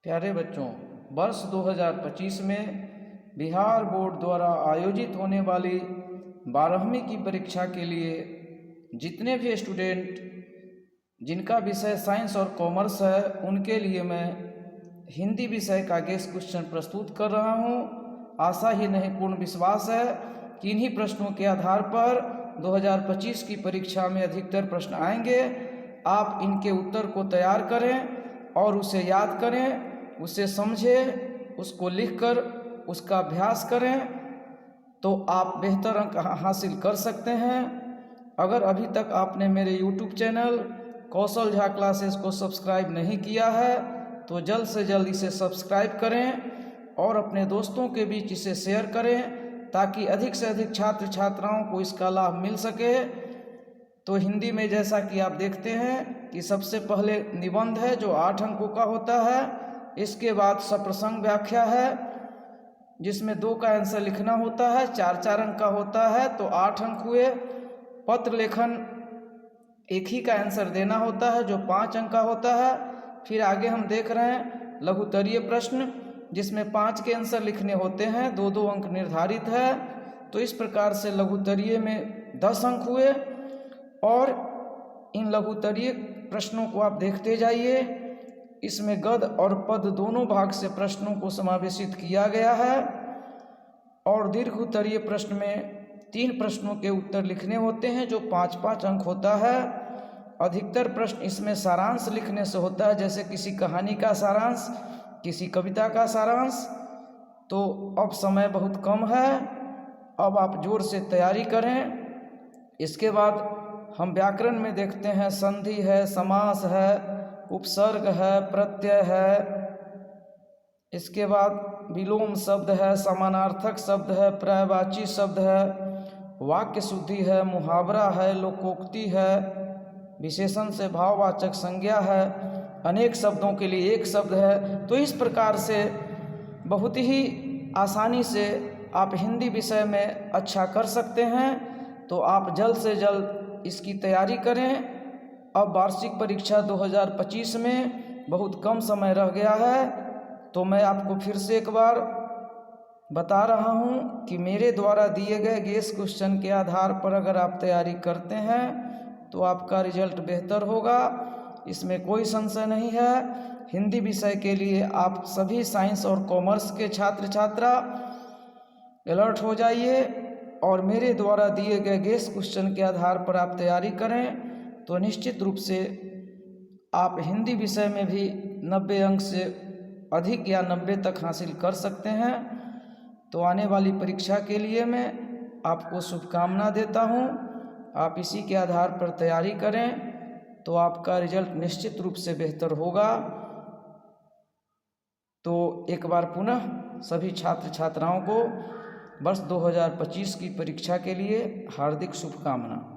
प्यारे बच्चों, वर्ष 2025 में बिहार बोर्ड द्वारा आयोजित होने वाली 12वीं की परीक्षा के लिए जितने भी स्टूडेंट जिनका विषय साइंस और कॉमर्स है उनके लिए मैं हिंदी विषय का गेस क्वेश्चन प्रस्तुत कर रहा हूं। आशा ही नहीं पूर्ण विश्वास है कि इन्हीं प्रश्नों के आधार पर 2025 की परीक्षा में अधिकतर प्रश्न आएंगे। आप इनके उत्तर को तैयार करें और उसे याद करें, उसे समझें, उसको लिखकर उसका अभ्यास करें तो आप बेहतर अंक हासिल कर सकते हैं। अगर अभी तक आपने मेरे YouTube चैनल कौशल झा क्लासेस को सब्सक्राइब नहीं किया है तो जल्द से जल्द इसे सब्सक्राइब करें और अपने दोस्तों के बीच इसे शेयर करें ताकि अधिक से अधिक छात्र छात्राओं को इसका लाभ मिल सके। तो हिंदी में जैसा कि आप देखते हैं कि सबसे पहले निबंध है जो 8 अंकों का होता है। इसके बाद सप्रसंग व्याख्या है जिसमें 2 का आंसर लिखना होता है, 4-4 अंक का होता है तो 8 अंक हुए। पत्र लेखन एक ही का आंसर देना होता है जो 5 अंक का होता है। फिर आगे हम देख रहे हैं लघुत्तरीय प्रश्न जिसमें 5 के आंसर लिखने होते हैं, 2-2 अंक निर्धारित है। तो इस प्रकार से लघुत्तरीय में 10 अंक हुए और इन लघुत्तरीय प्रश्नों को आप देखते जाइए। इसमें गद्य और पद्य दोनों भाग से प्रश्नों को समावेशित किया गया है और दीर्घोत्तरीय प्रश्न में 3 प्रश्नों के उत्तर लिखने होते हैं जो 5-5 अंक होता है। अधिकतर प्रश्न इसमें सारांश लिखने से होता है, जैसे किसी कहानी का सारांश, किसी कविता का सारांश। तो अब समय बहुत कम है, अब आप जोर से तैयारी करें। इसके बाद हम व्याकरण में देखते हैं संधि है, समास है, उपसर्ग है, प्रत्यय है। इसके बाद विलोम शब्द है, समानार्थक शब्द है, पर्यायवाची शब्द है, वाक्य शुद्धि है, मुहावरा है, लोकोक्ति है, विशेषण से भाववाचक संज्ञा है, अनेक शब्दों के लिए एक शब्द है। तो इस प्रकार से बहुत ही आसानी से आप हिंदी विषय में अच्छा कर सकते हैं। तो आप जल्द से जल्द इसकी तैयारी करें। अब वार्षिक परीक्षा 2025 में बहुत कम समय रह गया है तो मैं आपको फिर से एक बार बता रहा हूं कि मेरे द्वारा दिए गए गेस क्वेश्चन के आधार पर अगर आप तैयारी करते हैं तो आपका रिजल्ट बेहतर होगा, इसमें कोई संशय नहीं है। हिंदी विषय के लिए आप सभी साइंस और कॉमर्स के छात्र छात्रा अलर्ट हो जाइए और मेरे द्वारा दिए गए गेस क्वेश्चन के आधार पर आप तैयारी करें तो निश्चित रूप से आप हिंदी विषय में भी 90 अंक से अधिक या 90 तक हासिल कर सकते हैं। तो आने वाली परीक्षा के लिए मैं आपको शुभकामना देता हूं। आप इसी के आधार पर तैयारी करें तो आपका रिजल्ट निश्चित रूप से बेहतर होगा। तो एक बार पुनः सभी छात्र छात्राओं को वर्ष 2025 की परीक्षा के लिए हार्दिक शुभकामना।